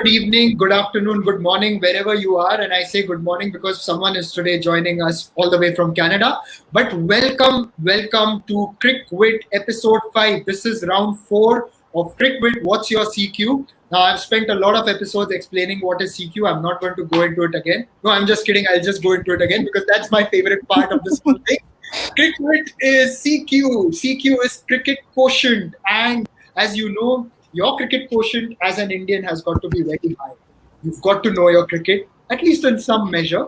Good evening, good afternoon, good morning, wherever you are. And I say good morning because someone is today joining us all the way from Canada. But welcome to CricWit episode 5. This is round 4 of CricWit. What's your CQ? Now, I've spent a lot of episodes explaining what is CQ. I'm not going to go into it again. No, I'm just kidding. I'll just go into it again because that's my favorite part of this whole thing. CricWit is CQ. CQ is cricket quotient. And as you know, your cricket quotient as an Indian has got to be very high. You've got to know your cricket, at least in some measure.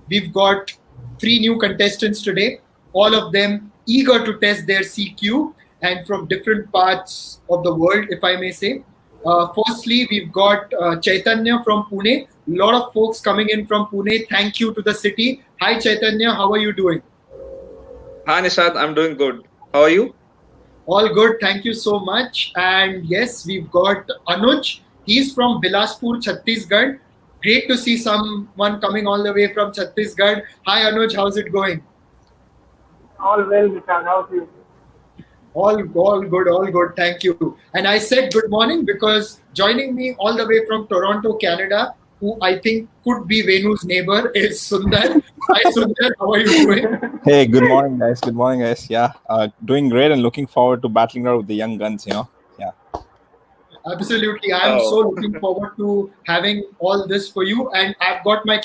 We've got 3 new contestants today, all of them eager to test their CQ and from different parts of the world, if I may say. Firstly, we've got Chaitanya from Pune. A lot of folks coming in from Pune. Thank you to the city. Hi, Chaitanya. How are you doing? Hi Nishad, I'm doing good. How are you? All good. Thank you so much. And yes, we've got Anuj. He's from Bilaspur, Chhattisgarh. Great to see someone coming all the way from Chhattisgarh. Hi, Anuj. How's it going? All well, Nishad. How's you? All good, all good. Thank you. And I said good morning because joining me all the way from Toronto, Canada, who I think could be Venu's neighbor, is Sundar. Hi, Sundar. How are you doing? Hey, good morning, guys. Good morning, guys. Yeah, doing great and looking forward to battling out with the young guns. Yeah. Absolutely. I'm so looking forward to having all this for you. And I've got my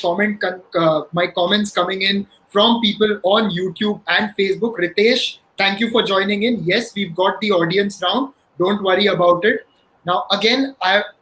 comments coming in from people on YouTube and Facebook. Ritesh, thank you for joining in. Yes, we've got the audience round. Don't worry about it. Now, again,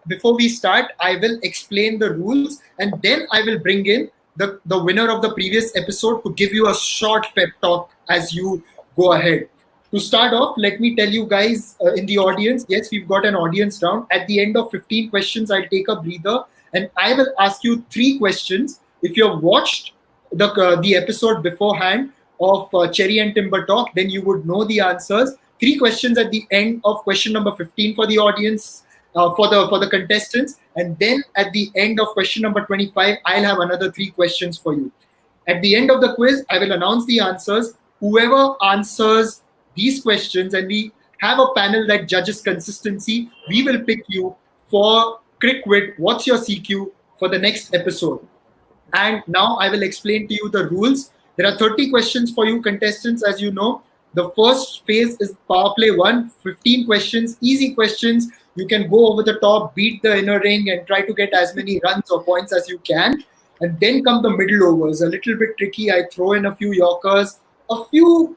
before we start, I will explain the rules and then I will bring in the winner of the previous episode to give you a short pep talk as you go ahead. To start off, let me tell you guys in the audience, yes, we've got an audience round. At the end of 15 questions, I'll take a breather and I will ask you 3 questions. If you've watched the episode beforehand of Cherry and Timber Talk, then you would know the answers. 3 questions at the end of question number 15 for the audience, for the contestants. And then at the end of question number 25, I'll have another 3 questions for you. At the end of the quiz, I will announce the answers. Whoever answers these questions, and we have a panel that judges consistency, we will pick you for CricWit, What's Your CQ, for the next episode. And now I will explain to you the rules. There are 30 questions for you contestants, as you know. The first phase is Power Play 1, 15 questions, easy questions. You can go over the top, beat the inner ring and try to get as many runs or points as you can. And then come the middle overs, a little bit tricky. I throw in a few Yorkers, a few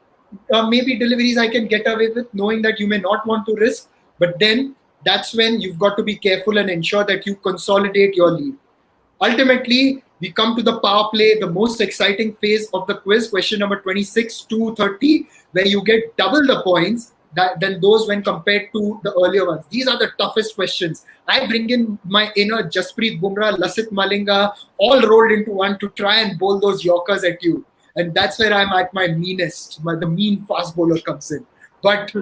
maybe deliveries I can get away with, knowing that you may not want to risk. But then that's when you've got to be careful and ensure that you consolidate your lead. Ultimately, we come to the power play, the most exciting phase of the quiz, question number 26 to 30, where you get double the points than those when compared to the earlier ones. These are the toughest questions. I bring in my inner Jasprit Bumrah, Lasith Malinga, all rolled into one to try and bowl those Yorkers at you. And that's where I'm at my meanest. The mean fast bowler comes in. But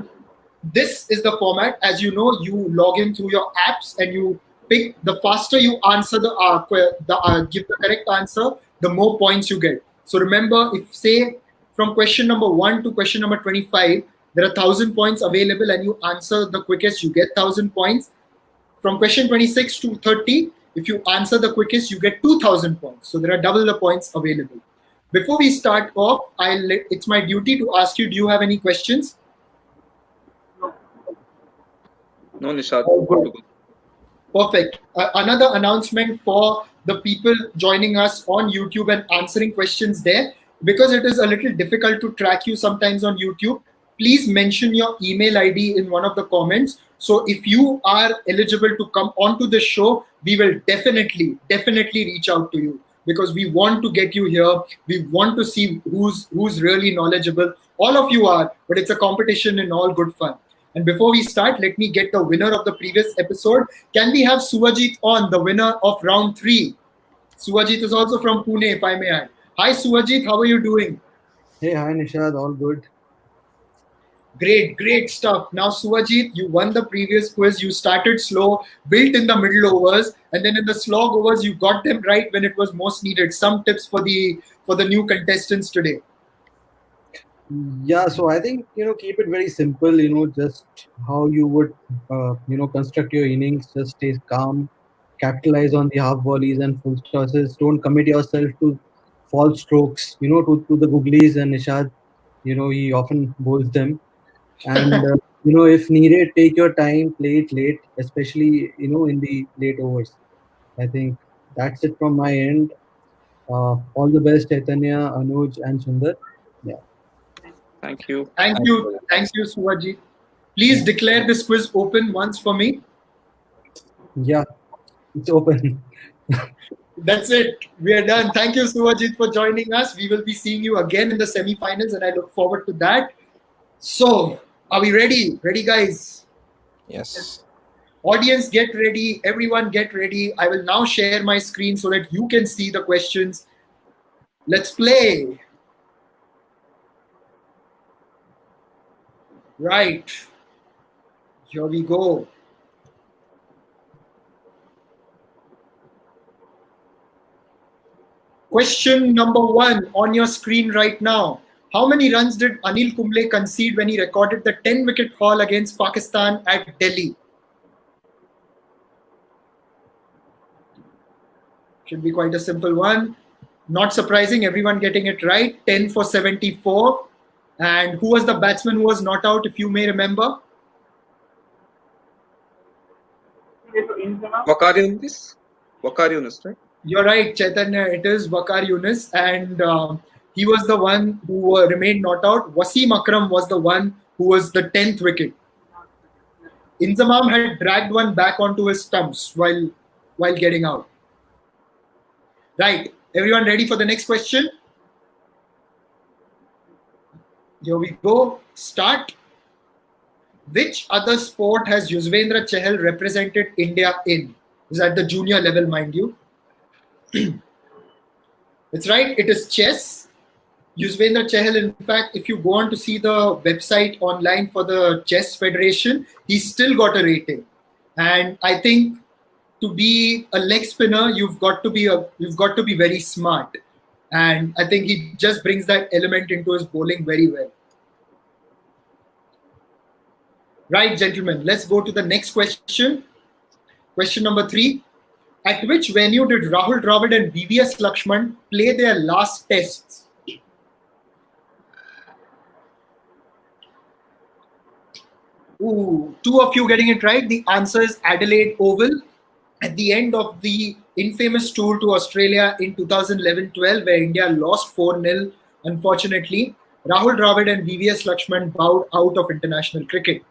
this is the format. As you know, you log in through your apps and you pick. The faster you answer give the correct answer, the more points you get. So remember, if say from question number 1 to question number 25, there are 1,000 points available and you answer the quickest, you get 1,000 points. From question 26 to 30, if you answer the quickest, you get 2,000 points. So there are double the points available. Before we start off, it's my duty to ask you, do you have any questions? No, Nishad. Perfect. Another announcement for the people joining us on YouTube and answering questions there. Because it is a little difficult to track you sometimes on YouTube, please mention your email ID in one of the comments. So if you are eligible to come onto the show, we will definitely reach out to you. Because we want to get you here. We want to see who's really knowledgeable. All of you are, but it's a competition in all good fun. And before we start, let me get the winner of the previous episode. Can we have Suwajit on, the winner of round 3? Suwajit is also from Pune, if I may add. Hi, Suwajit. How are you doing? Hey, hi, Nishad. All good. Great stuff. Now, Suwajit, you won the previous quiz. You started slow, built in the middle overs, and then in the slog overs, you got them right when it was most needed. Some tips for the new contestants today. Yeah, so I think, keep it very simple, just how you would, construct your innings. Just stay calm, capitalize on the half volleys and full tosses. Don't commit yourself to false strokes. To the googlies and Nishad. He often bowls them. And if needed, take your time, play it late, especially in the late overs. I think that's it from my end. All the best, Chaitanya, Anuj, and Sundar. Yeah. Thank you. Thank you. Thank you, Suvaji. Please declare this quiz open once for me. Yeah, it's open. That's it. We are done. Thank you, Suwajit, for joining us. We will be seeing you again in the semi-finals, and I look forward to that. So, are we ready? Ready, guys? Yes. Audience, get ready. Everyone, get ready. I will now share my screen so that you can see the questions. Let's play. Right. Here we go. Question number 1 on your screen right now. How many runs did Anil Kumble concede when he recorded the 10-wicket haul against Pakistan at Delhi? Should be quite a simple one. Not surprising, everyone getting it right. 10 for 74. And who was the batsman who was not out, if you may remember? Waqar Yunus? Waqar Yunus, right? You're right, Chaitanya. It is Waqar Yunus, and he was the one who remained not out. Wasim Akram was the one who was the 10th wicket. Inzamam had dragged one back onto his stumps while getting out. Right. Everyone ready for the next question? Here we go. Start. Which other sport has Yuzvendra Chahal represented India in? This is at the junior level, mind you. That's right, it is chess. Yuzvendra Chahal, in fact, if you go on to see the website online for the Chess Federation, he's still got a rating. And I think to be a leg spinner, you've got to be very smart. And I think he just brings that element into his bowling very well. Right, gentlemen, let's go to the next question. Question number 3. At which venue did Rahul Dravid and VVS Lakshman play their last tests? Ooh, 2 of you getting it right. The answer is Adelaide Oval. At the end of the infamous tour to Australia in 2011-12, where India lost 4-0, unfortunately, Rahul Dravid and VVS Lakshman bowed out of international cricket.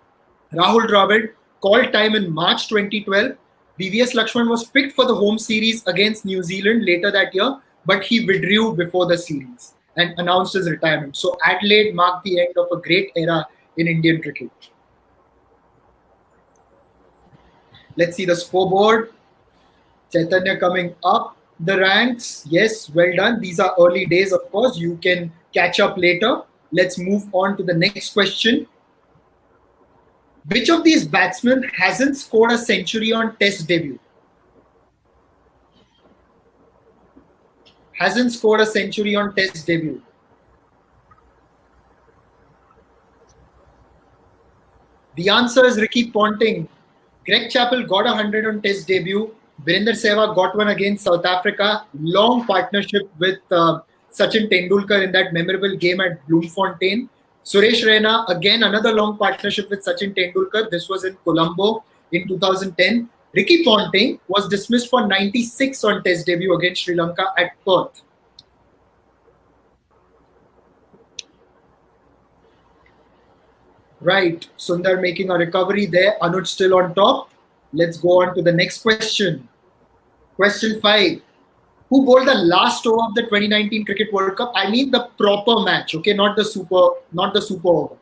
Rahul Dravid called time in March 2012. VVS Lakshman was picked for the home series against New Zealand later that year, but he withdrew before the series and announced his retirement. So Adelaide marked the end of a great era in Indian cricket. Let's see the scoreboard. Chaitanya coming up the ranks. Yes, well done. These are early days, of course. You can catch up later. Let's move on to the next question. Which of these batsmen hasn't scored a century on Test debut? Hasn't scored a century on Test debut. The answer is Ricky Ponting. Greg Chappell got 100 on Test debut. Virender Sehwag got one against South Africa. Long partnership with Sachin Tendulkar in that memorable game at Bloemfontein. Suresh Raina, again another long partnership with Sachin Tendulkar. This was in Colombo in 2010. Ricky Ponting was dismissed for 96 on Test debut against Sri Lanka at Perth. Right, Sundar making a recovery there. Anuj still on top. Let's go on to the next question. Question 5. Who bowled the last over of the 2019 Cricket World Cup? I mean the proper match, okay, not the super over.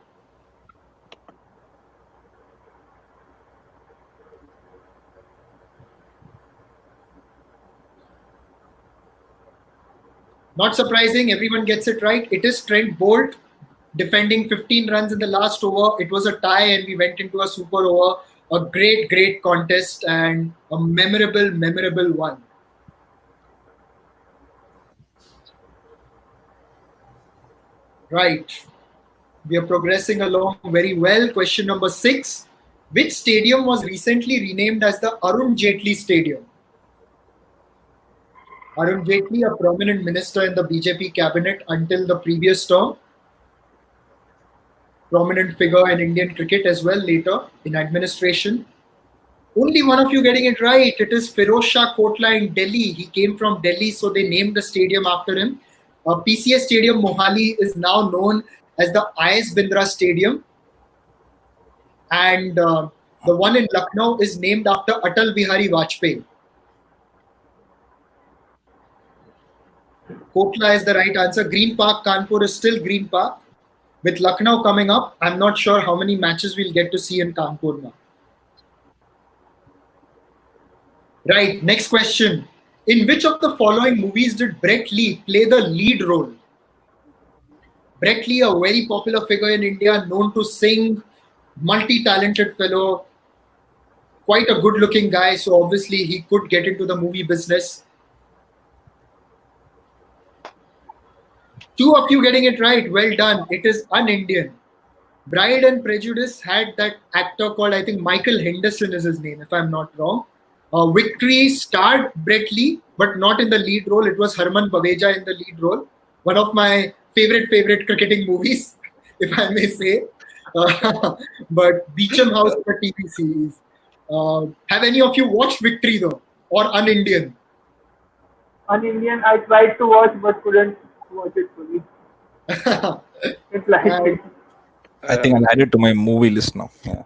Not surprising, everyone gets it right. It is Trent Bolt, defending 15 runs in the last over. It was a tie and we went into a super over. A great contest and a memorable one. Right. We are progressing along very well. Question number 6. Which stadium was recently renamed as the Arun Jaitley Stadium? Arun Jaitley, a prominent minister in the BJP cabinet until the previous term. Prominent figure in Indian cricket as well later in administration. Only one of you getting it right. It is Firoz Shah Kotla in Delhi. He came from Delhi, so they named the stadium after him. PCS Stadium Mohali is now known as the IS Bindra Stadium. And the one in Lucknow is named after Atal Bihari Vajpayee. Kotla is the right answer. Green Park, Kanpur is still Green Park. With Lucknow coming up, I'm not sure how many matches we'll get to see in Kanpur now. Right, next question. In which of the following movies did Brett Lee play the lead role? Brett Lee, a very popular figure in India, known to sing, multi-talented fellow, quite a good-looking guy, so obviously he could get into the movie business. Two of you getting it right. Well done. It is un-Indian. Bride and Prejudice had that actor called, I think, Michael Henderson is his name, if I'm not wrong. Victory starred Brett Lee, but not in the lead role. It was Harman Baweja in the lead role. One of my favorite cricketing movies, if I may say. But Beecham House is a TV series. Have any of you watched Victory though? Or un-Indian? Un-Indian, I tried to watch but couldn't watch it fully. It's like I think I'll add it to my movie list now. Yeah.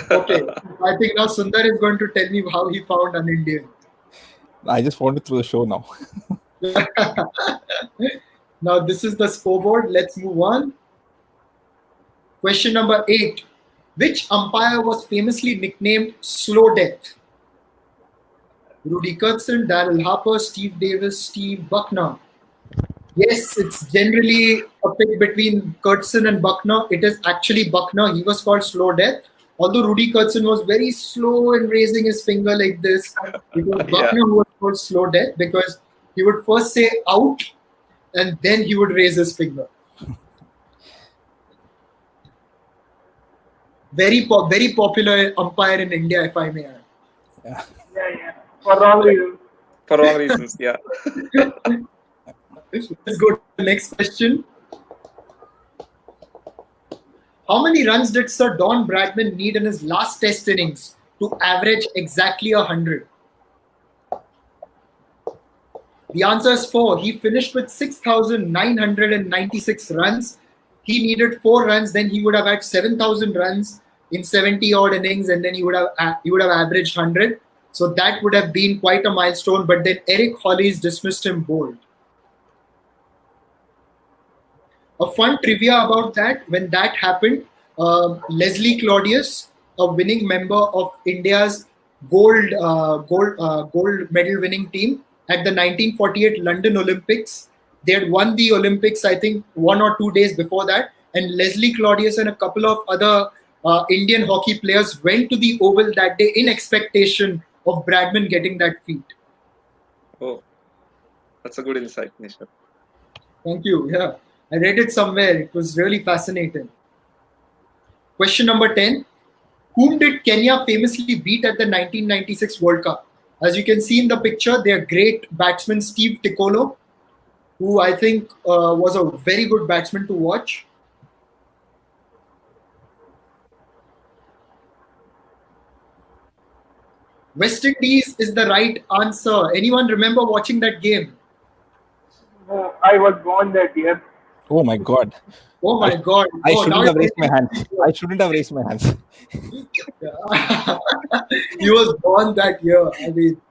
Okay. I think now Sundar is going to tell me how he found un-Indian. I just found it through the show now. Now this is the scoreboard. Let's move on. Question number 8. Which umpire was famously nicknamed Slow Death? Rudy Kurtzen, Darrell Harper, Steve Davis, Steve Buckner. Yes, it's generally a pick between Kurtzen and Buckner. It is actually Buckner. He was called Slow Death. Although Rudy Kurtzen was very slow in raising his finger like this, it was Buckner who was called Slow Death because he would first say out and then he would raise his finger. Very popular umpire in India, if I may add. yeah. For wrong reasons. For wrong reasons, yeah. Let's go to the next question. How many runs did Sir Don Bradman need in his last test innings to average exactly 100? The answer is 4. He finished with 6,996 runs. He needed 4 runs, then he would have had 7,000 runs in 70 odd innings, and then he would have averaged 100. So that would have been quite a milestone. But then Eric Hollies dismissed him bold. A fun trivia about that, when that happened, Leslie Claudius, a winning member of India's gold medal winning team at the 1948 London Olympics. They had won the Olympics, I think, 1 or 2 days before that. And Leslie Claudius and a couple of other Indian hockey players went to the Oval that day in expectation of Bradman getting that feat. Oh, that's a good insight, Nishad. Thank you. Yeah. I read it somewhere. It was really fascinating. Question number 10. Whom did Kenya famously beat at the 1996 World Cup? As you can see in the picture, their great batsman Steve Tikolo, who I think was a very good batsman to watch. West Indies is the right answer. Anyone remember watching that game? No, I was born that year. Oh my God. Oh my God. I Oh, shouldn't have raised my hands. I shouldn't have raised my hands. He was born that year. I mean,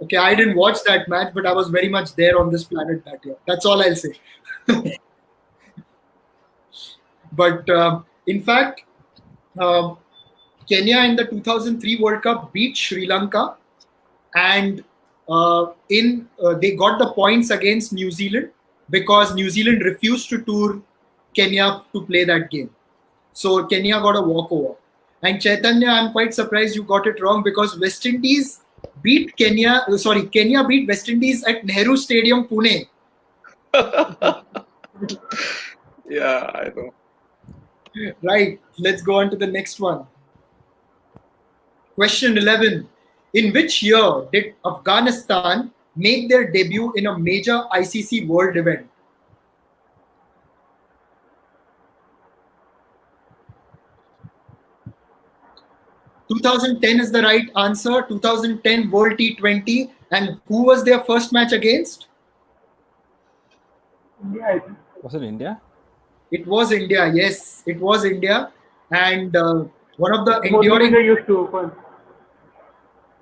okay, I didn't watch that match, but I was very much there on this planet that year. That's all I'll say. But in fact, Kenya in the 2003 World Cup beat Sri Lanka, and they got the points against New Zealand because New Zealand refused to tour Kenya to play that game. So Kenya got a walkover. And Chaitanya, I'm quite surprised you got it wrong because Kenya beat West Indies at Nehru Stadium, Pune. Yeah, I know. Right. Let's go on to the next one. Question 11. In which year did Afghanistan make their debut in a major ICC World event? (2010) is the right answer. 2010 World T20. And who was their first match against? India, I think. Was it India? It was India. Yes, it was India. And one of the Murli enduring... Vijay used to open.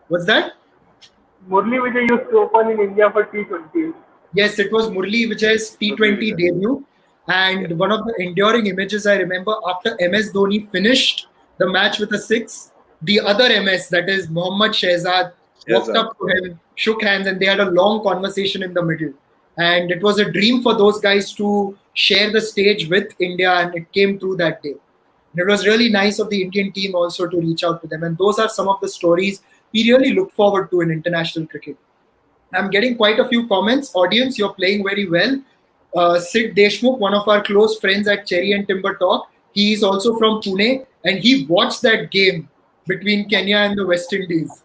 What's that? Murli Vijay used to open in India for T20. Yes, it was Murli Vijay's T20 debut. And one of the enduring images I remember, after MS Dhoni finished the match with a 6, the other MS, that is Mohammad Shehzad, walked up to him, shook hands, and they had a long conversation in the middle. And it was a dream for those guys to share the stage with India, and it came through that day. And it was really nice of the Indian team also to reach out to them. And those are some of the stories we really look forward to in international cricket. I'm getting quite a few comments. Audience, you're playing very well. Sid Deshmukh, one of our close friends at Cherry and Timber Talk, he is also from Pune, and he watched that game between Kenya and the West Indies.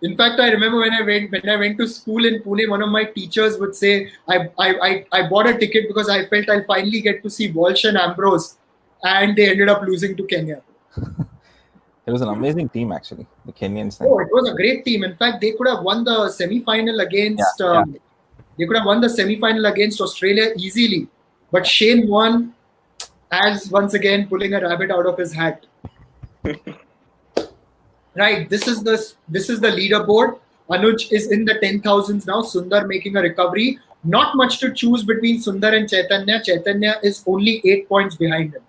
In fact, I remember when I went to school in Pune, one of my teachers would say, I bought a ticket because I felt I'll finally get to see Walsh and Ambrose, and they ended up losing to Kenya. It was an amazing team, actually, the Kenyans. Oh, it was a great team. In fact, they could have won the semi-final against... They could have won the semi-final against Australia easily. But Shane won as, once again, pulling a rabbit out of his hat. Right, this is the leaderboard. Anuj is in the 10,000s now. Sundar making a recovery. Not much to choose between Sundar and Chaitanya. Chaitanya is only 8 points behind him.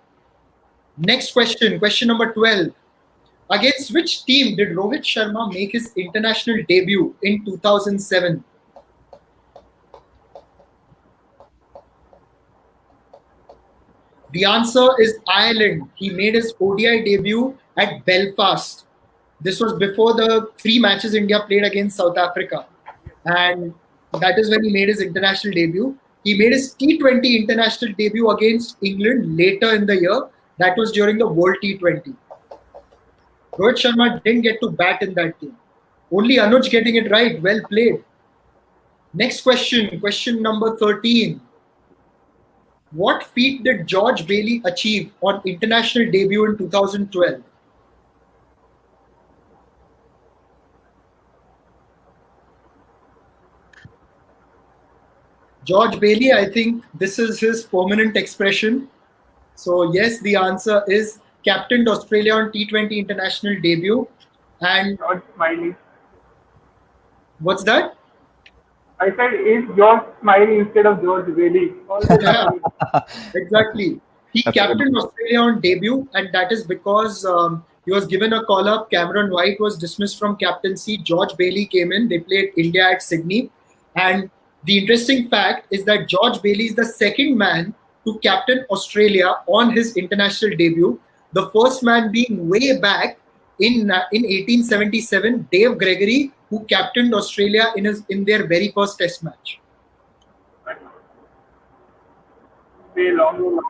Next question, question number 12. Against which team did Rohit Sharma make his international debut in 2007? The answer is Ireland. He made his ODI debut at Belfast. This was before the 3 matches India played against South Africa. And that is when he made his international debut. He made his T20 international debut against England later in the year. That was during the World T20. Rohit Sharma didn't get to bat in that game. Only Anuj getting it right. Well played. Next question, question number 13. What feat did George Bailey achieve on international debut in 2012? George Bailey, I think this is his permanent expression. So yes, the answer is captained Australia on T20 international debut. And George Smiley. What's that? I said, is George Smiley instead of George Bailey? Yeah, exactly. He captained Australia on debut, and that is because he was given a call-up. Cameron White was dismissed from captaincy. George Bailey came in. They played India at Sydney. And the interesting fact is that George Bailey is the second man to captain Australia on his international debut. The first man being way back in 1877, Dave Gregory, who captained Australia in their very first Test match. Way long.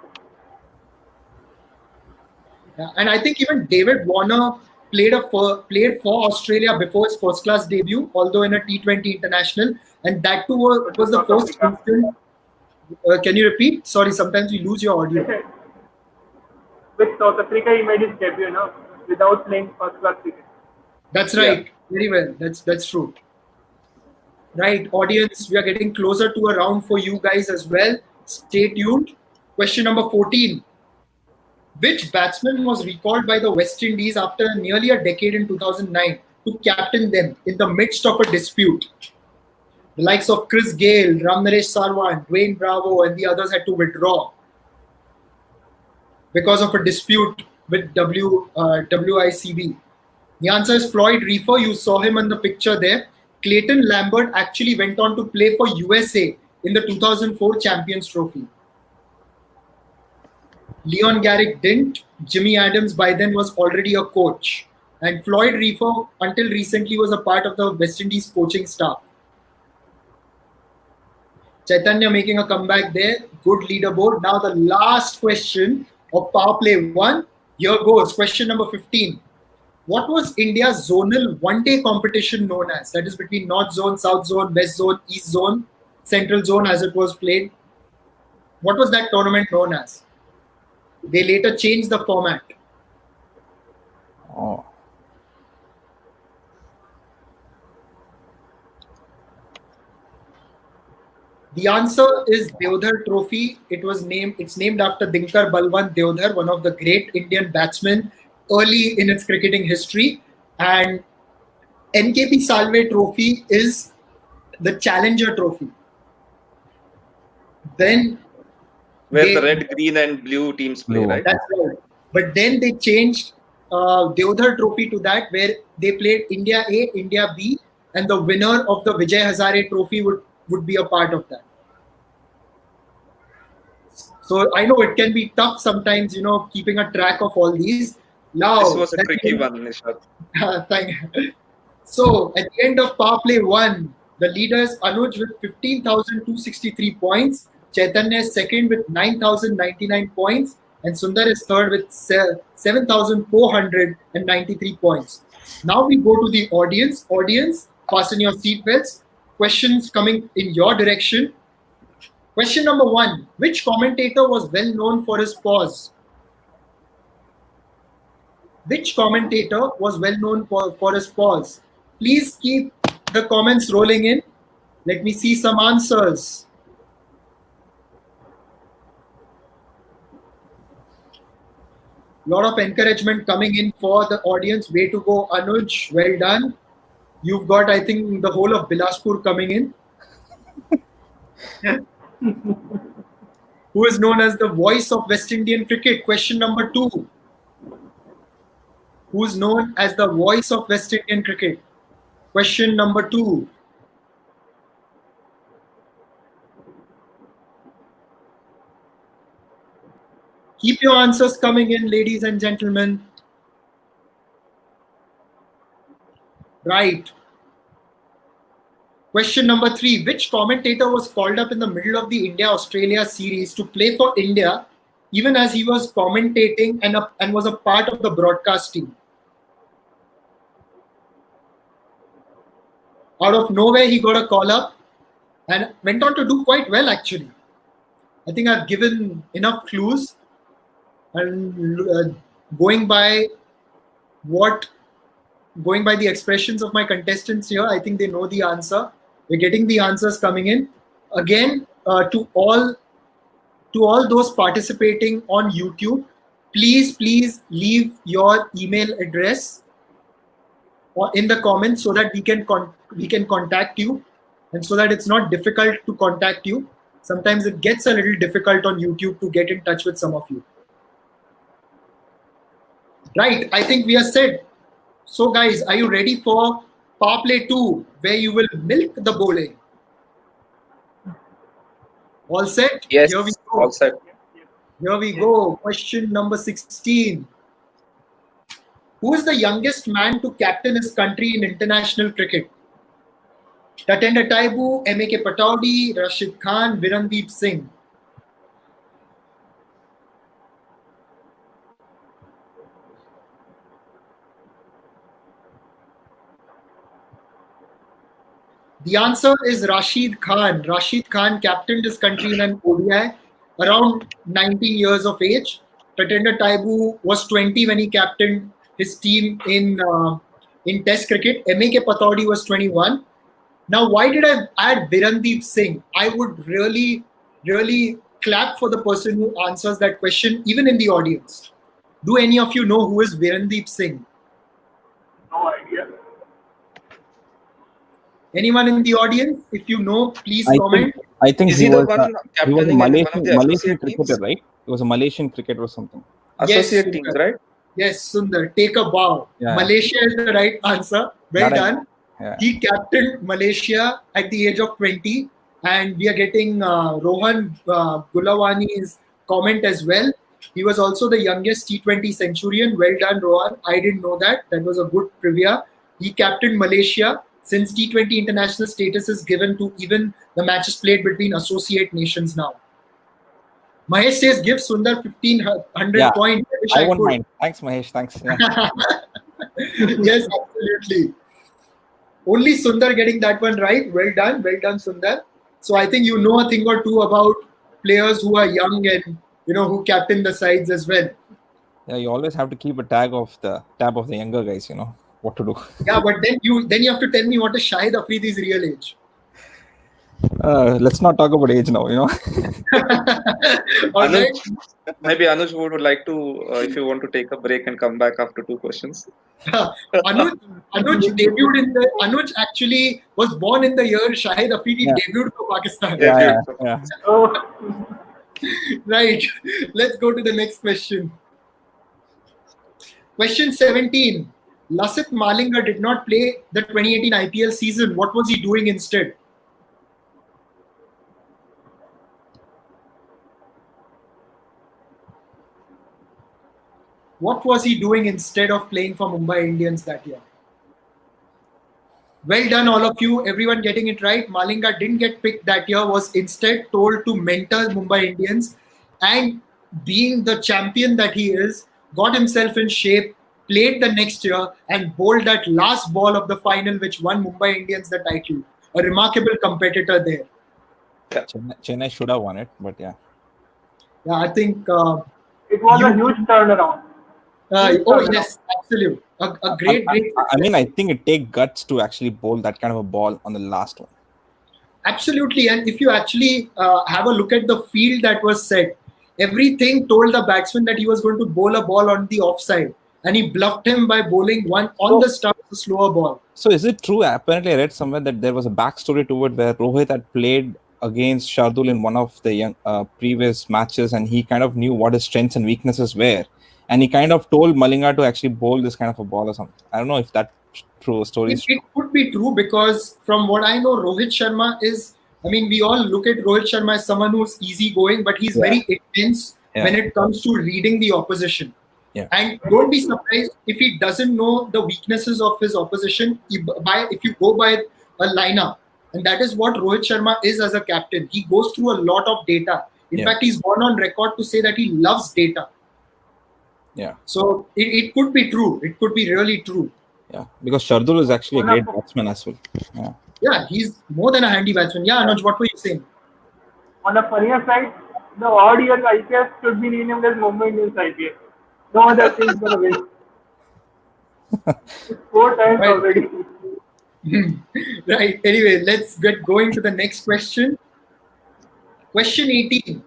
Yeah, and I think even David Warner played for Australia before his first class debut, although in a T20 international, and that too was the first instance. Can you repeat? Sorry, sometimes we lose your audio. With South Africa, he made his debut now without playing first class cricket. That's right. Yeah. Very well. That's true. Right, audience, we are getting closer to a round for you guys as well. Stay tuned. Question number 14. Which batsman was recalled by the West Indies after nearly a decade in 2009 to captain them in the midst of a dispute? The likes of Chris Gale, Ramnaresh Sarwan, Dwayne Bravo, and the others had to withdraw because of a dispute with WICB. The answer is Floyd Reefer. You saw him in the picture there. Clayton Lambert actually went on to play for USA in the 2004 Champions Trophy. Leon Garrick didn't. Jimmy Adams by then was already a coach. And Floyd Reefer, until recently, was a part of the West Indies coaching staff. Chaitanya making a comeback there. Good leaderboard. Now the last question of Power Play 1. Here goes. Question number 15. What was India's zonal one-day competition known as? That is between North Zone, South Zone, West Zone, East Zone, Central Zone as it was played. What was that tournament known as? They later changed the format. Oh. The answer is Deodhar Trophy. It's named after Dinkar Balwant Deodhar, one of the great Indian batsmen early in its cricketing history. And NKP Salve Trophy is the Challenger Trophy. Then Where the red, green, and blue teams play, right? That's right. But then they changed Deodhar Trophy to that, where they played India A, India B, and the winner of the Vijay Hazare Trophy would be a part of that. So I know it can be tough sometimes, keeping a track of all these. Now, This was a tricky one, Nishad. Thank you. So at the end of power play 1, the leaders Anuj with 15,263 points, Chaitanya is second with 9,099 points, and Sundar is third with 7,493 points. Now we go to the audience. Audience, fasten your seatbelts. Questions coming in your direction. Question number 1. Which commentator was well known for his pause? Which commentator was well known for his pause? Please keep the comments rolling in. Let me see some answers. Lot of encouragement coming in for the audience. Way to go, Anuj. Well done. You've got, I think, the whole of Bilaspur coming in. Who is known as the voice of West Indian cricket? Question number 2. Who is known as the voice of West Indian cricket? Question number 2. Keep your answers coming in, ladies and gentlemen. Right. Question number 3. Which commentator was called up in the middle of the India-Australia series to play for India, even as he was commentating and was a part of the broadcast team? Out of nowhere, he got a call up and went on to do quite well, actually. I think I've given enough clues. And going by the expressions of my contestants here, I think they know the answer. We're getting the answers coming in. Again, to all those participating on YouTube, please leave your email address in the comments so that we can contact you, and so that it's not difficult to contact you. Sometimes it gets a little difficult on YouTube to get in touch with some of you. Right, I think we are set. So guys, are you ready for power play 2, where you will milk the bowling? All set? Yes, Here we go. all set. Here we go. Question number 16. Who is the youngest man to captain his country in international cricket? Tatenda Taibu, M.A.K. Pataudi, Rashid Khan, Virandeep Singh. The answer is Rashid Khan. Rashid Khan captained his country in an ODI around 19 years of age. Tatenda Taibu was 20 when he captained his team in Test cricket. M.A.K. Pataudi was 21. Now, why did I add Virandeep Singh? I would really clap for the person who answers that question, even in the audience. Do any of you know who is Virandeep Singh? No idea. Anyone in the audience? If you know, please comment. I think Is he he the was one he was a captaining one of the Malaysian associate cricketer, teams? right? It was a Malaysian cricketer or something. Associate Yes, teams, right? Yes, Sundar, take a bow. Yeah. Malaysia is the right answer. Well That I- done. Yeah. He captained Malaysia at the age of 20, and we are getting Rohan Gulawani's comment as well. He was also the youngest T20 centurion. Well done, Rohan. I didn't know that. That was a good trivia. He captained Malaysia since T20 international status is given to even the matches played between associate nations now. Mahesh says, give Sundar 1,500 Yeah. points. I wish I I won't could. mind. Thanks, Mahesh. Thanks. Yeah. Yes, absolutely. Only Sundar getting that one right. Well done, Sundar. So I think you know a thing or two about players who are young and who captain the sides as well. Yeah, you always have to keep a tab of the younger guys. You know what to do. Yeah, but then you have to tell me what is Shahid Afridi's real age. Let's not talk about age now. You know. All Anuj, right. maybe Anuj would like to, if you want to take a break and come back after 2 questions. Anuj, Anuj actually was born in the year Shahid Afridi Yeah. debuted for Pakistan. Yeah. Oh, Right. Let's go to the next question. Question 17. Lasith Malinga did not play the 2018 IPL season. What was he doing instead? What was he doing instead of playing for Mumbai Indians that year? Well done, all of you. Everyone getting it right. Malinga didn't get picked that year, was instead told to mentor Mumbai Indians, and being the champion that he is, got himself in shape, played the next year, and bowled that last ball of the final, which won Mumbai Indians the title. A remarkable competitor there. Chennai should have won it, but yeah. Yeah, I think. it was a huge turnaround. Yes, absolutely. A great. I mean, I think it takes guts to actually bowl that kind of a ball on the last one. Absolutely, and if you actually have a look at the field that was set, everything told the batsman that he was going to bowl a ball on the offside, and he bluffed him by bowling one on the start, a slower ball. So is it true? Apparently, I read somewhere that there was a backstory to it where Rohit had played against Shardul in one of the previous matches, and he kind of knew what his strengths and weaknesses were, and he kind of told Malinga to actually bowl this kind of a ball or something. I don't know if that true story is true. It could be true because from what I know, Rohit Sharma is. I mean, we all look at Rohit Sharma as someone who's easygoing, but he's very intense when it comes to reading the opposition. Yeah. And don't be surprised if he doesn't know the weaknesses of his opposition. If you go by a lineup, and that is what Rohit Sharma is as a captain. He goes through a lot of data. In fact, he's gone on record to say that he loves data. Yeah. So it could be true. It could be really true. Yeah, because Shardul is actually a great batsman as well. Yeah. Yeah, he's more than a handy batsman. Yeah, Anuj, what were you saying? On the funnier side, the odd year IPS should be renamed as Mumbai Indians IPS. No other team is going to win. It's 4 times already. Right. Anyway, let's get going to the next question. Question 18.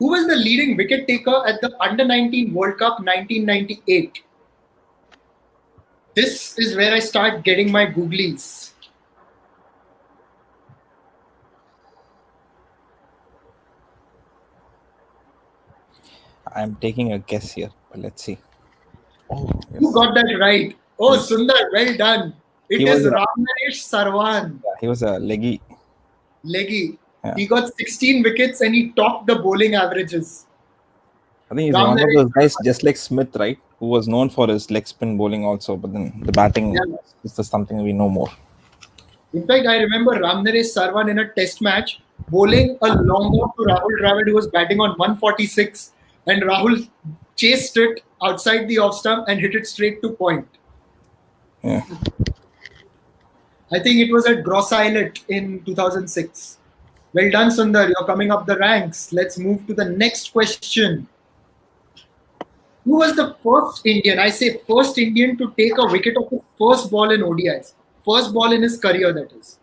Who was the leading wicket-taker at the Under-19 World Cup 1998? This is where I start getting my googlies. I'm taking a guess here, but let's see. Oh, yes. Who got that right? Oh, Sundar, well done. It He is was Ramnaresh Sarwan. He was a leggy. Leggy. Yeah. He got 16 wickets and he topped the bowling averages. I think he's one of those guys just like Smith, right? Who was known for his leg spin bowling also, but then the batting is just something we know more. In fact, I remember Ramnaresh Sarwan in a test match bowling a long off to Rahul Dravid, who was batting on 146, and Rahul chased it outside the off stump and hit it straight to point. Yeah. I think it was at Gross Islet in 2006. Well done, Sundar. You're coming up the ranks. Let's move to the next question. Who was the first Indian, I say first Indian, to take a wicket of his first ball in ODIs? First ball in his career, that is.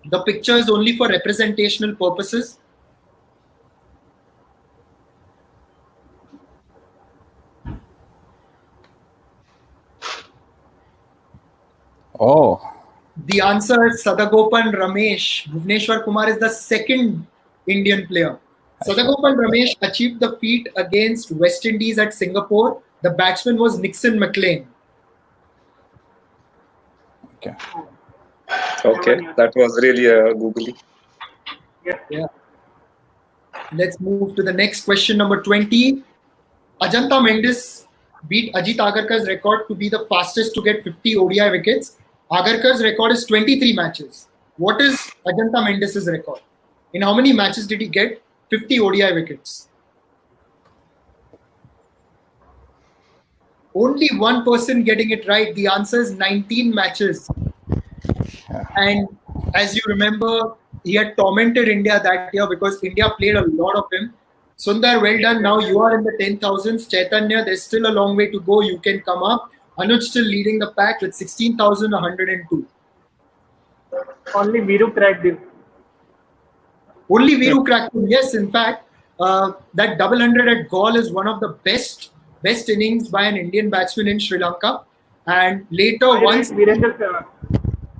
The picture is only for representational purposes. Oh. The answer is Sadagopan Ramesh. Bhuvneshwar Kumar is the second Indian player. Sadagopan Ramesh achieved the feat against West Indies at Singapore. The batsman was Nixon McLean. Okay. Okay, that was really a googly. Yeah. Let's move to the next question, number 20. Ajanta Mendis beat Ajit Agarkar's record to be the fastest to get 50 ODI wickets. Agarkar's record is 23 matches. What is Ajanta Mendis' record? In how many matches did he get 50 ODI wickets? Only one person getting it right. The answer is 19 matches. And as you remember, he had tormented India that year because India played a lot of him. Sundar, well done. Now you are in the 10,000s. Chaitanya, there's still a long way to go. You can come up. Anuj still leading the pack with 16,102. Only Viru cracked this. Only Viru cracked him. Yes, in fact, that double hundred at Gaul is one of the best innings by an Indian batsman in Sri Lanka. And later, once Virendra Sehwag.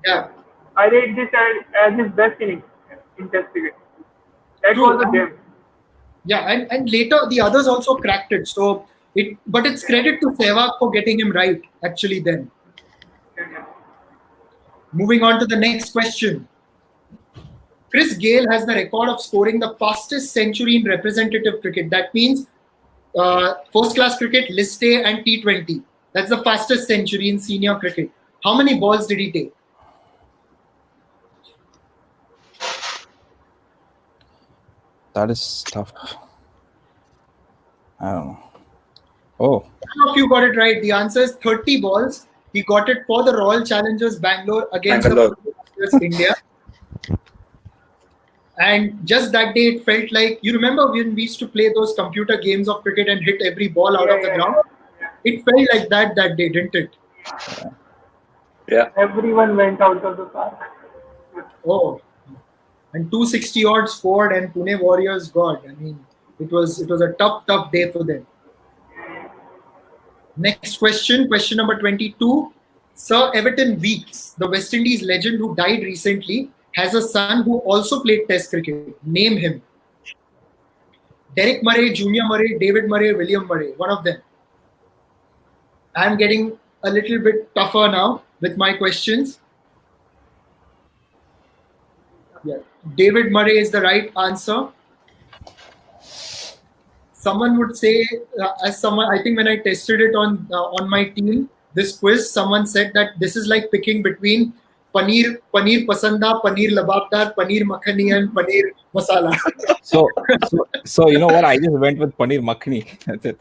Yeah. I rate this as his best innings in Test cricket. That was a gem. Yeah, and later the others also cracked it. So but it's credit to Sehwag for getting him right. Actually, then moving on to the next question. Chris Gayle has the record of scoring the fastest century in representative cricket. That means first-class cricket, List A and T20. That's the fastest century in senior cricket. How many balls did he take? That is tough. I don't know. Oh. None of you got it right. The answer is 30 balls. He got it for the Royal Challengers Bangalore against the Blockbusters India. And just that day, it felt like, you remember when we used to play those computer games of cricket and hit every ball out of the ground? It felt like that day, didn't it? Yeah. Everyone went out of the park. Oh. And 260 odd scored, and Pune Warriors got. I mean, it was a tough day for them. Next question number 22. Sir Everton Weekes, the West Indies legend who died recently, has a son who also played Test cricket. Name him. Derek Murray, Junior Murray, David Murray, William Murray. One of them. I'm getting a little bit tougher now with my questions. Yeah. David Murray is the right answer. Someone would say, I think when I tested it on my team, this quiz, someone said that this is like picking between paneer pasanda, paneer lababdar, paneer makhani, and paneer masala. So you know what? I just went with paneer makhani. That's it.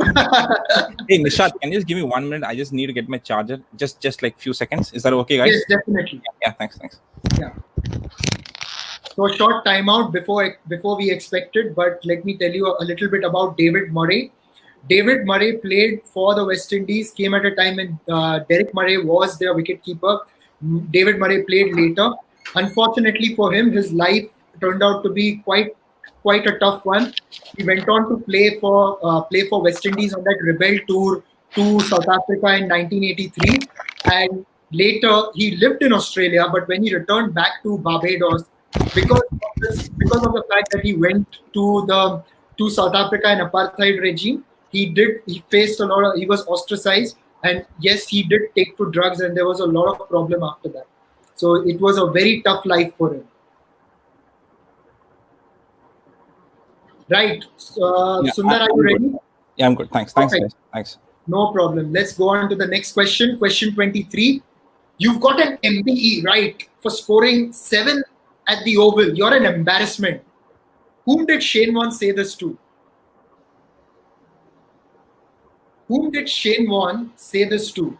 Hey Nishad, can you just give me 1 minute? I just need to get my charger. Just like few seconds. Is that okay, guys? Yes, definitely. Yeah, thanks. Yeah. So a short timeout before we expected, but let me tell you a little bit about David Murray. David Murray played for the West Indies, came at a time when Derek Murray was their wicketkeeper. David Murray played later. Unfortunately for him, his life turned out to be quite a tough one. He went on to play for West Indies on that rebel tour to South Africa in 1983, and later he lived in Australia. But when he returned back to Barbados, because of the fact that he went to South Africa in apartheid regime, he faced a lot of, he was ostracized, and yes, he did take to drugs, and there was a lot of problem after that. So it was a very tough life for him. Right. Sundar, are you ready? Yeah, I'm good. Thanks. Okay. Guys. Thanks. No problem. Let's go on to the next question. Question 23. You've got an MBE, right, for scoring 7 at the Oval. You're an embarrassment. Whom did Shane Warne say this to? Whom did Shane Warne say this to?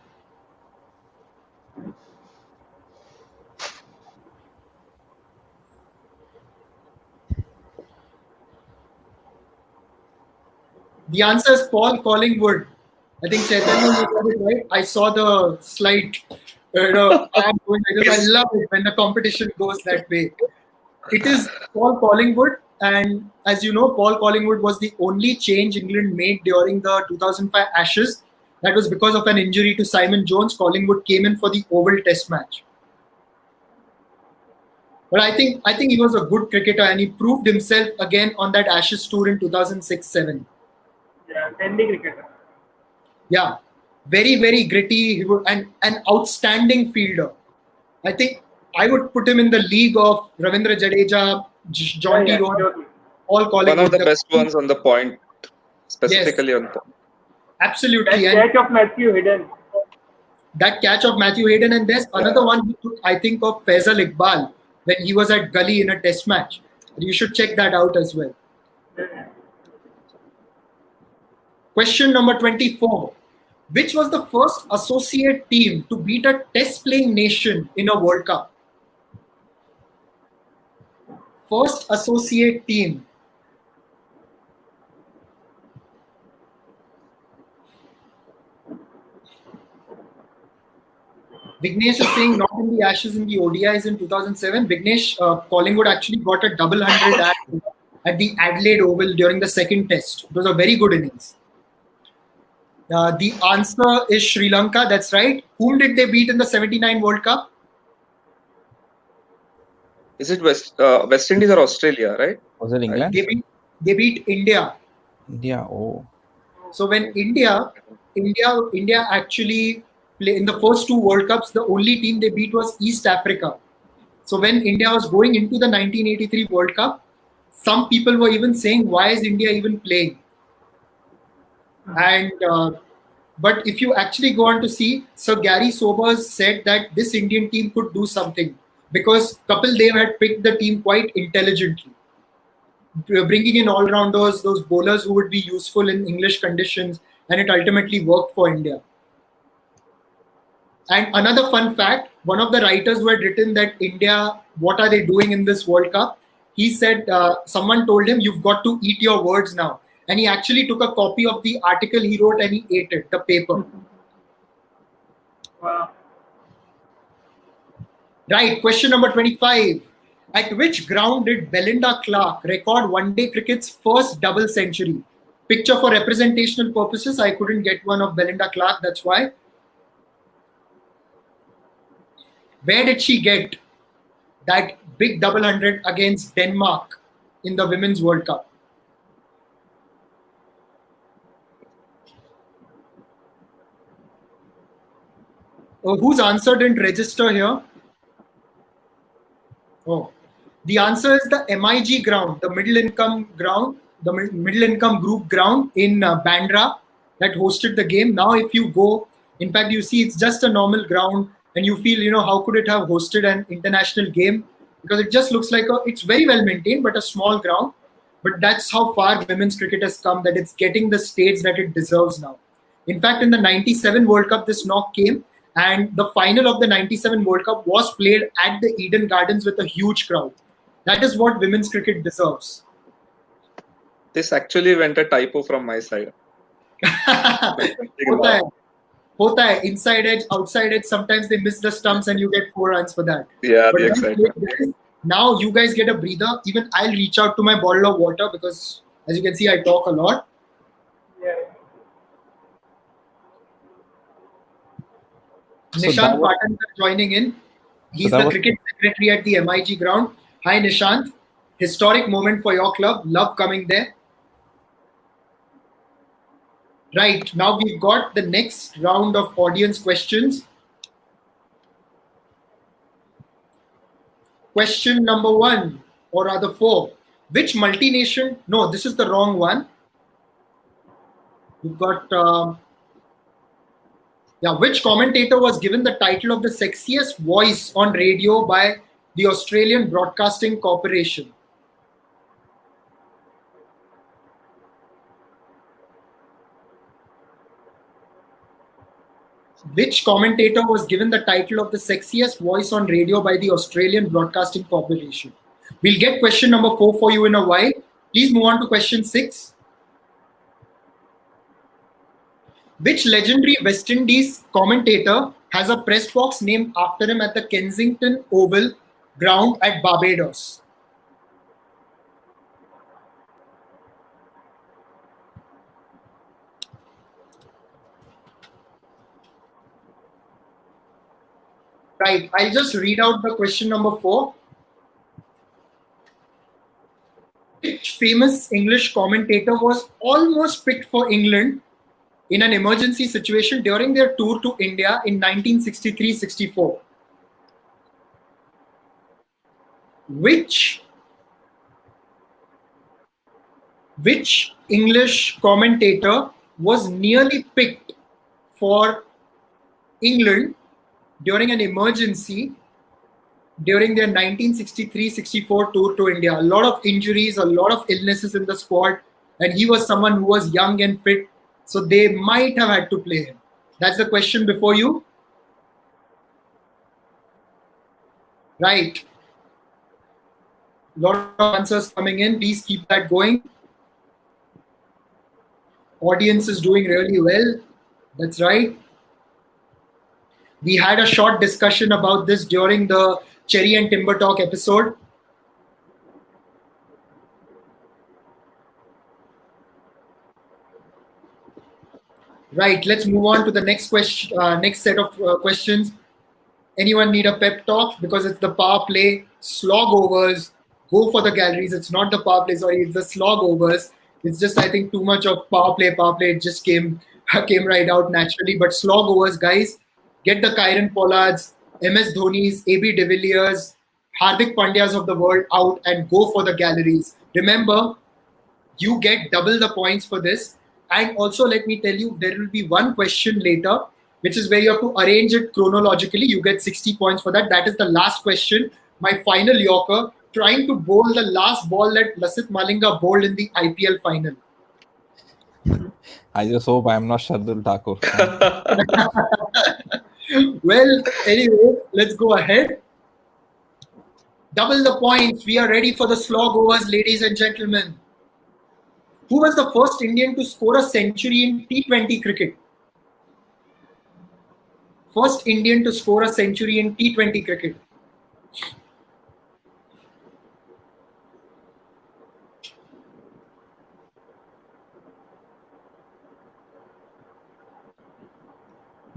The answer is Paul Collingwood. I think Chaitanya got it right. I saw the slide. I'm going like this. I love it when the competition goes that way. It is Paul Collingwood, and as you know, Paul Collingwood was the only change England made during the 2005 Ashes. That was because of an injury to Simon Jones. Collingwood came in for the Oval Test match. But I think he was a good cricketer, and he proved himself again on that Ashes tour in 2006-07. Yeah, handy cricketer. Yeah, very, very gritty. He would, and an outstanding fielder. I think I would put him in the league of Ravindra Jadeja, John T. Rohit, Paul Collingwood. One of the best ones on the point, specifically on point. Absolutely. That catch of Matthew Hayden. That catch of Matthew Hayden, and there's another one I think of Faisal Iqbal when he was at Gully in a test match. You should check that out as well. Question number 24. Which was the first associate team to beat a test-playing nation in a World Cup? First associate team. Vignesh is saying not in the Ashes in the ODIs in 2007. Vignesh, Collingwood actually got a double hundred at the Adelaide Oval during the second test. It was a very good innings. The answer is Sri Lanka. That's right. Whom did they beat in the 79 World Cup? Is it West Indies or Australia, right? Was it England? They beat India. India. Oh. So when India actually play in the first two World Cups, the only team they beat was East Africa. So when India was going into the 1983 World Cup, some people were even saying, why is India even playing? And but if you actually go on to see, Sir Gary Sobers said that this Indian team could do something because Kapil Dev had picked the team quite intelligently, bringing in all-rounders, those bowlers who would be useful in English conditions, and it ultimately worked for India. And another fun fact, one of the writers who had written that India, what are they doing in this World Cup? He said, someone told him, you've got to eat your words now. And he actually took a copy of the article he wrote and he ate it, the paper. Wow. Right, question number 25. At which ground did Belinda Clark record one-day cricket's first double century? Picture for representational purposes. I couldn't get one of Belinda Clark, that's why. Where did she get that big double hundred against Denmark in the Women's World Cup? Oh, whose answer didn't register here? Oh, the answer is the MIG ground, the middle income ground, the middle income group ground in Bandra that hosted the game. Now, if you go, in fact, you see it's just a normal ground and you feel, how could it have hosted an international game? Because it just looks like it's very well maintained, but a small ground. But that's how far women's cricket has come, that it's getting the stage that it deserves now. In fact, in the 97 World Cup, this knock came. And the final of the 97 World Cup was played at the Eden Gardens with a huge crowd. That is what women's cricket deserves. This actually went a typo from my side. Hota hai. Inside edge, outside edge. Sometimes they miss the stumps and you get 4 runs for that. Yeah, but the excitement. Now you guys get a breather. Even I'll reach out to my bottle of water because, as you can see, I talk a lot. Yeah. Nishant Patan joining in. He's the cricket secretary at the MIG ground. Hi Nishant. Historic moment for your club. Love coming there. Right. Now we've got the next round of audience questions. Question number 1, or rather 4. Which multinational... No, this is the wrong one. We've got... which commentator was given the title of the sexiest voice on radio by the Australian Broadcasting Corporation? Which commentator was given the title of the sexiest voice on radio by the Australian Broadcasting Corporation? We'll get question number 4 for you in a while. Please move on to question 6. Which legendary West Indies commentator has a press box named after him at the Kensington Oval ground at Barbados? Right, I'll just read out the question number 4. Which famous English commentator was almost picked for England in an emergency situation during their tour to India in 1963-64? Which English commentator was nearly picked for England during an emergency during their 1963-64 tour to India? A lot of injuries, a lot of illnesses in the squad, and he was someone who was young and fit, so they might have had to play him. That's the question before you. Right. Lot of answers coming in. Please keep that going. Audience is doing really well. That's right. We had a short discussion about this during the Cherry and Timber Talk episode. Right, let's move on to the next question. Next set of questions. Anyone need a pep talk? Because it's the power play, slog overs. Go for the galleries. It's not the power play. Sorry, it's the slog overs. It's just I think too much of power play. Power play it just came right out naturally. But slog overs, guys. Get the Kyron Pollards, MS Dhoni's, AB de Villiers, Hardik Pandyas of the world out and go for the galleries. Remember, you get double the points for this. And also, let me tell you, there will be one question later, which is where you have to arrange it chronologically. You get 60 points for that. That is the last question. My final Yorker, trying to bowl the last ball that Lasith Malinga bowled in the IPL final. I just hope I'm not Shardul Thakur. Well, anyway, let's go ahead. Double the points. We are ready for the slog overs, ladies and gentlemen. Who was the first Indian to score a century in T20 cricket? First Indian to score a century in T20 cricket.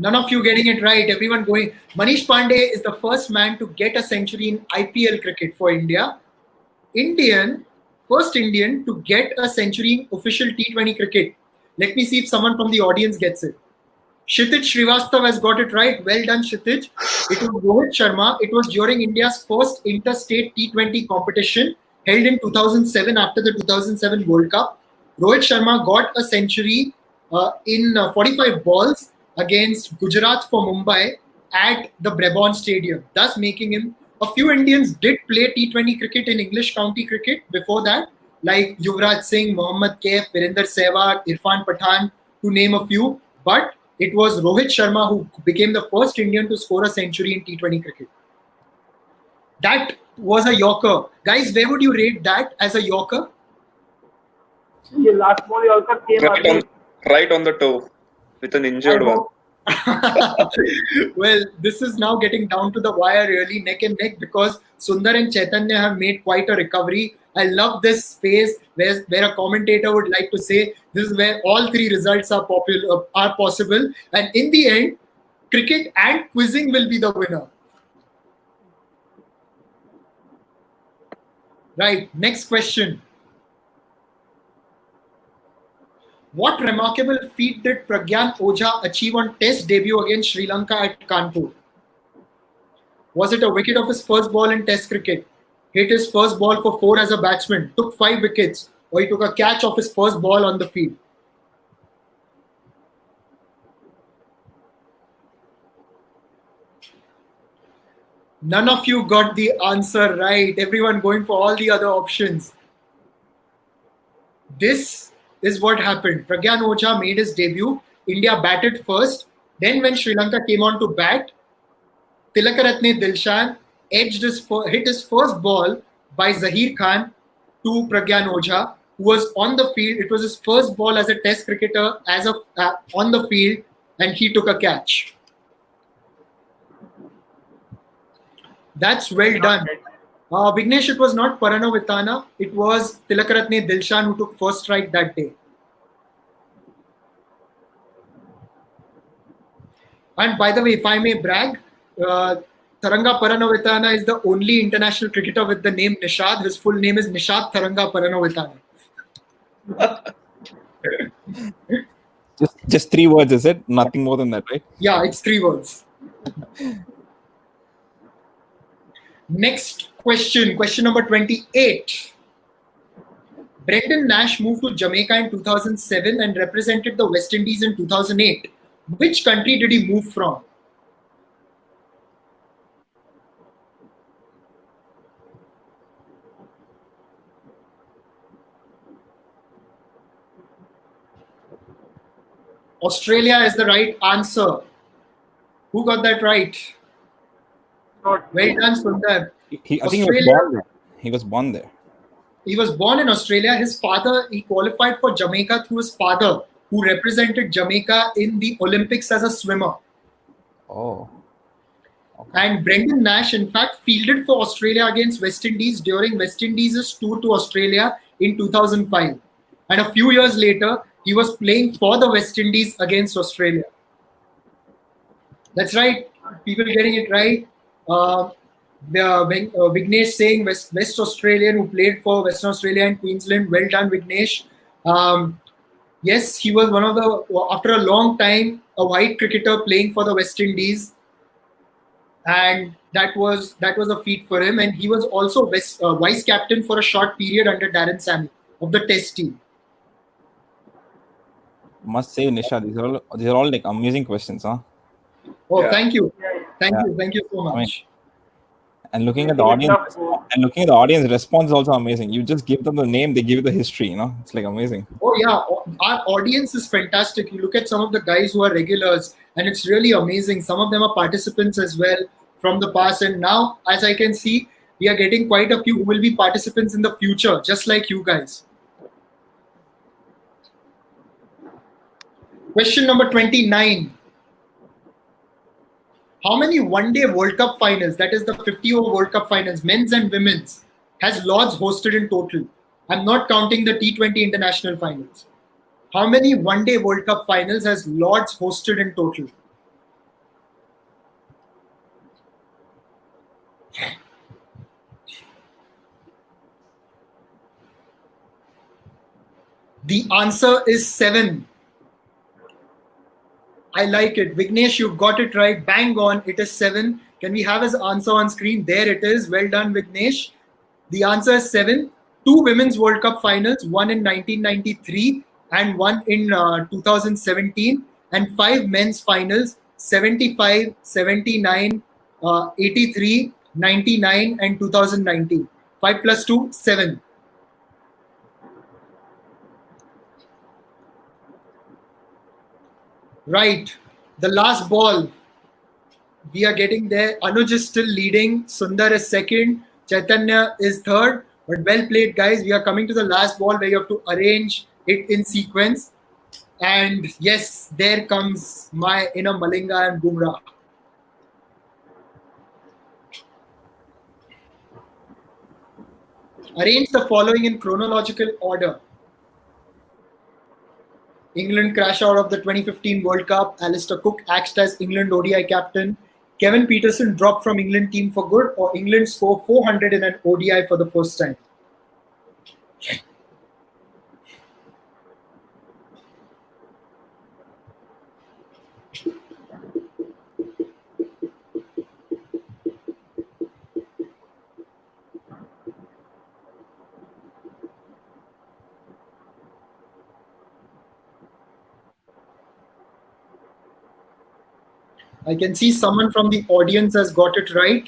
None of you getting it right. Everyone going. Manish Pandey is the first man to get a century in IPL cricket for India. First Indian to get a century in official T20 cricket. Let me see if someone from the audience gets it. Kshitij Srivastav has got it right. Well done, Kshitij. It was Rohit Sharma. It was during India's first interstate T20 competition held in 2007 after the 2007 World Cup. Rohit Sharma got a century in 45 balls against Gujarat for Mumbai at the Brabant Stadium, thus making him. A few Indians did play T20 cricket in English county cricket before that, like Yuvraj Singh, Mohammad Kaif, Virender Sehwag, Irfan Pathan, to name a few. But it was Rohit Sharma who became the first Indian to score a century in T20 cricket. That was a Yorker. Guys, where would you rate that as a Yorker? The last ball Yorker came right on the toe with an injured one. Well, this is now getting down to the wire, really neck and neck, because Sundar and Chaitanya have made quite a recovery. I love this phase where a commentator would like to say this is where all three results are possible, and in the end, cricket and quizzing will be the winner. Right, next question. What remarkable feat did Pragyan Ojha achieve on Test debut against Sri Lanka at Kanpur? Was it a wicket off his first ball in Test cricket? Hit his first ball for 4 as a batsman, took 5 wickets, or he took a catch off his first ball on the field? None of you got the answer right. Everyone going for all the other options. This is what happened. Pragyan Ojha made his debut. India batted first. Then when Sri Lanka came on to bat, Tilakaratne Dilshan hit his first ball by Zahir Khan to Pragyan Ojha, who was on the field. It was his first ball as a Test cricketer on the field, and he took a catch. That's well done. Vignesh, it was not Paranavitana. It was Tilakaratne Dilshan who took first strike that day. And by the way, if I may brag, Taranga Paranavitana is the only international cricketer with the name Nishad. His full name is Nishad Taranga Paranavitana. Just 3 words, is it? Nothing more than that, right? Yeah, it's 3 words. Next question number 28. Brendan Nash moved to Jamaica in 2007 and represented the West Indies in 2008. Which country did he move from? Australia is the right answer. Who got that right? Not Well done, Sundar. I think he was Australia. born there. He was born there. He was born in Australia. His father, he qualified for Jamaica through his father, who represented Jamaica in the Olympics as a swimmer. Oh. And Brendan Nash, in fact, fielded for Australia against West Indies during West Indies' tour to Australia in 2005. And a few years later, he was playing for the West Indies against Australia. That's right. People getting it right. Vignesh saying West Australian who played for Western Australia and Queensland. Well done, Vignesh. Yes, he was one of the, after a long time, a white cricketer playing for the West Indies. And that was a feat for him. And he was also vice captain for a short period under Darren Sammy of the Test team. Must say, Nishad, these are all like amazing questions, huh? Oh, Yeah. thank you. Yeah, yeah. Thank you so much. And looking at the audience response is also amazing. You just give them the name, they give you the history, It's like amazing. Oh yeah, our audience is fantastic. You look at some of the guys who are regulars and it's really amazing. Some of them are participants as well from the past, and now, as I can see, we are getting quite a few who will be participants in the future, just like you guys. Question number 29. How many one-day World Cup finals, that is the 50-over World Cup finals, men's and women's, has Lord's hosted in total? I'm not counting the T20 international finals. How many one-day World Cup finals has Lord's hosted in total? The answer is 7. I like it. Vignesh, you've got it right. Bang on. It is 7. Can we have his answer on screen? There it is. Well done, Vignesh. The answer is 7. 2 women's World Cup finals, one in 1993 and one in 2017, and 5 men's finals, 75, 79, 83, 99, and 2019. 5 plus 2, 7. Right. The last ball. We are getting there. Anuj is still leading. Sundar is second. Chaitanya is third. But well played, guys. We are coming to the last ball where you have to arrange it in sequence. And yes, there comes my inner Malinga and Bumrah. Arrange the following in chronological order. England crash out of the 2015 World Cup. Alistair Cook acts as England ODI captain. Kevin Peterson dropped from England team for good, or England score 400 in an ODI for the first time. I can see someone from the audience has got it right.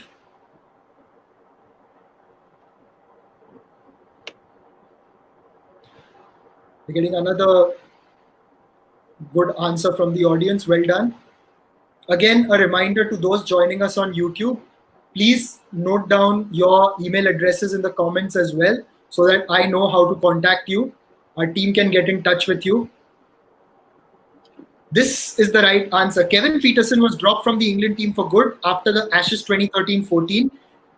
We're getting another good answer from the audience. Well done. Again, a reminder to those joining us on YouTube, please note down your email addresses in the comments as well, so that I know how to contact you. Our team can get in touch with you. This is the right answer. Kevin Peterson was dropped from the England team for good after the Ashes 2013-14.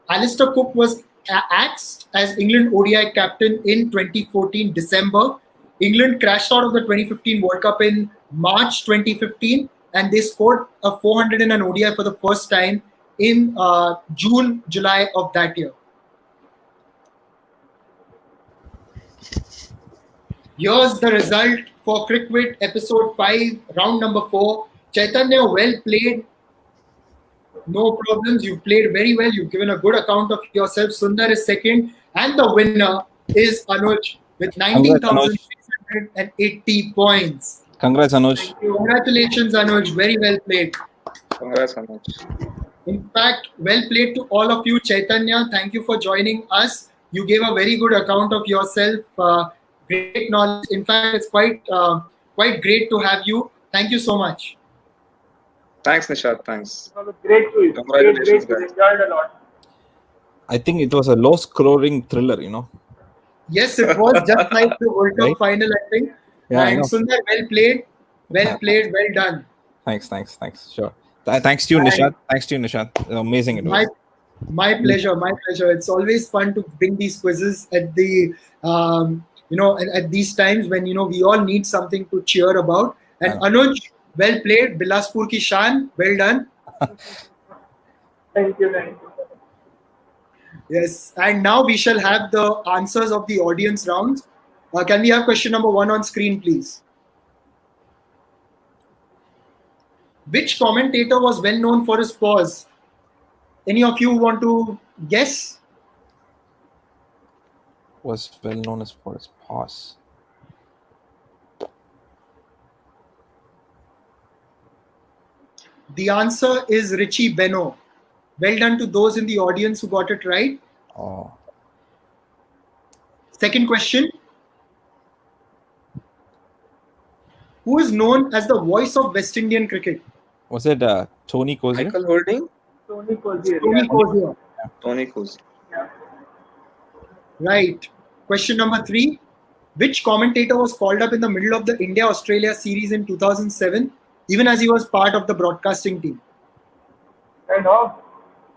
Alistair Cook was axed as England ODI captain in 2014 December. England crashed out of the 2015 World Cup in March 2015, and they scored a 400 in an ODI for the first time in June, July of that year. Here's the result for CricWit episode 5, round number 4. Chaitanya, well played. No problems. You've played very well. You've given a good account of yourself. Sundar is second. And the winner is Anuj with 19,680 points. Congrats, Anuj. Congratulations, Anuj. Very well played. Congrats, Anuj. In fact, well played to all of you. Chaitanya, thank you for joining us. You gave a very good account of yourself. Great knowledge. In fact, it's quite great to have you Thank you so much. Thanks, Nishad. Thanks. It was a great quiz. Congratulations, Great guys. Enjoyed a lot. I think it was a low-scoring thriller, Yes, it was just like the World Cup Right? final, I think. Yeah, I And know. Sundar, well played, well done. Thanks. Sure. Thanks to you, And- Nishad. Thanks to you, Nishad. Amazing it was. My pleasure. It's always fun to bring these quizzes at the at these times when we all need something to cheer about. And Anuj, well played. Bilaspur ki shan, well done. Thank you. Yes, and now we shall have the answers of the audience rounds. Can we have question number 1 on screen, please? Which commentator was well known for his pause? Any of you want to guess? Was well known as for his pause. The answer is Richie Beno. Well done to those in the audience who got it right. Oh. Second question. Who is known as the voice of West Indian cricket? Was it Tony Cozier? Michael Holding? Tony Cozier. Tony Cozier. Tony Cozier. Yeah. Right. Question number 3. Which commentator was called up in the middle of the India-Australia series in 2007, even as he was part of the broadcasting team? And off.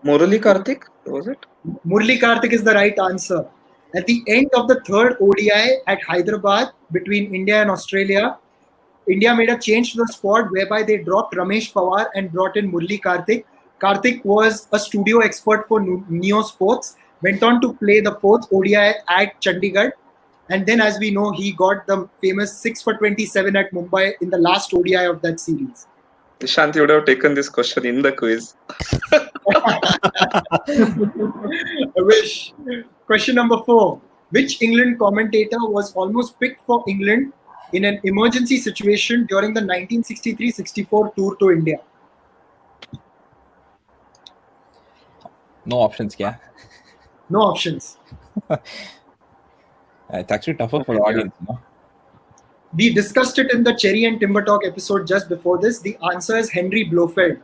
Murali Karthik, was it? Murali Karthik is the right answer. At the end of the third ODI at Hyderabad between India and Australia, India made a change to the squad whereby they dropped Ramesh Pawar and brought in Murali Karthik. Karthik was a studio expert for Neo Sports, went on to play the fourth ODI at Chandigarh. And then, as we know, he got the famous 6 for 27 at Mumbai in the last ODI of that series. Nishant, you would have taken this question in the quiz. I wish. Question number 4. Which England commentator was almost picked for England in an emergency situation during the 1963-64 tour to India? No options, yeah. No options. It's actually tougher for the audience, We discussed it in the Cherry and Timber Talk episode just before this. The answer is Henry Blofeld.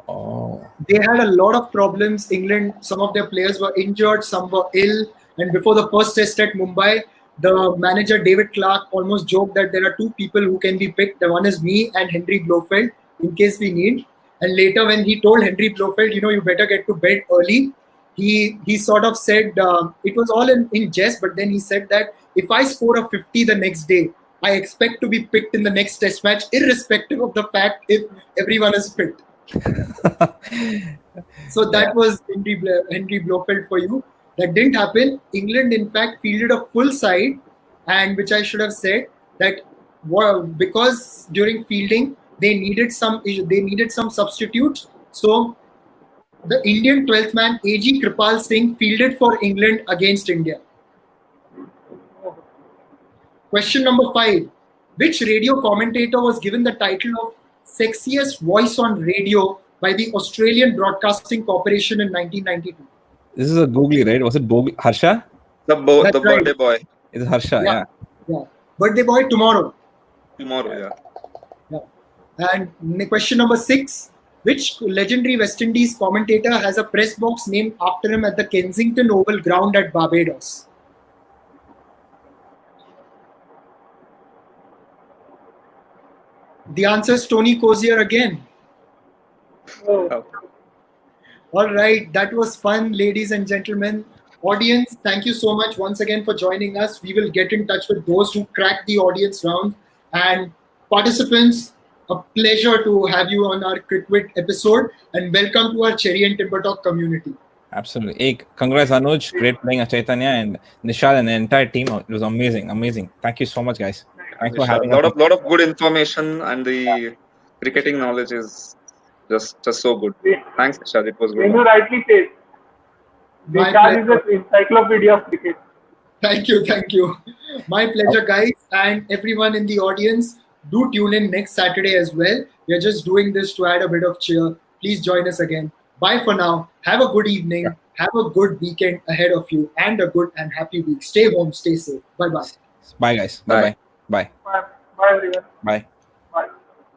Oh. They had a lot of problems. England, some of their players were injured, some were ill. And before the first test at Mumbai, the manager David Clark almost joked that there are 2 people who can be picked. The one is me and Henry Blofeld in case we need. And later when he told Henry Blofeld, you better get to bed early, he sort of said, it was all in jest, but then he said that if I score a 50 the next day, I expect to be picked in the next test match, irrespective of the fact if everyone is fit. So that was Henry Blofeld for you. That didn't happen. England, in fact, fielded a full side, and which I should have said that because during fielding they needed some substitutes. So the Indian 12th man A.G. Kripal Singh fielded for England against India. Question number 5. Which radio commentator was given the title of Sexiest Voice on Radio by the Australian Broadcasting Corporation in 1992? This is a googly, right? Was it Harsha? The That's birthday right. boy. It's Harsha, yeah. Birthday boy tomorrow. Tomorrow, yeah. And question number 6. Which legendary West Indies commentator has a press box named after him at the Kensington Oval Ground at Barbados? The answer is Tony Cozier again. Oh. All right, that was fun, ladies and gentlemen. Audience, thank you so much once again for joining us. We will get in touch with those who cracked the audience round. And participants, a pleasure to have you on our CricWit episode, and welcome to our Cherry and Timber Talk community. Absolutely. Hey, congrats, Anuj. Great playing as Chaitanya and Nishad and the entire team. It was amazing. Thank you so much, guys. Thanks for having us. A lot of good information, and the cricketing knowledge is just so good. Thanks, Nishad. It was good. When you rightly said, Nishad is an encyclopedia of cricket. Thank you. My pleasure, guys, and everyone in the audience. Do tune in next Saturday as well. We're just doing this to add a bit of cheer. Please join us again. Bye for now. Have a good evening. Yeah. Have a good weekend ahead of you and a good and happy week. Stay home. Stay safe. Bye-bye. Bye, guys. Bye. Bye, everyone. Bye.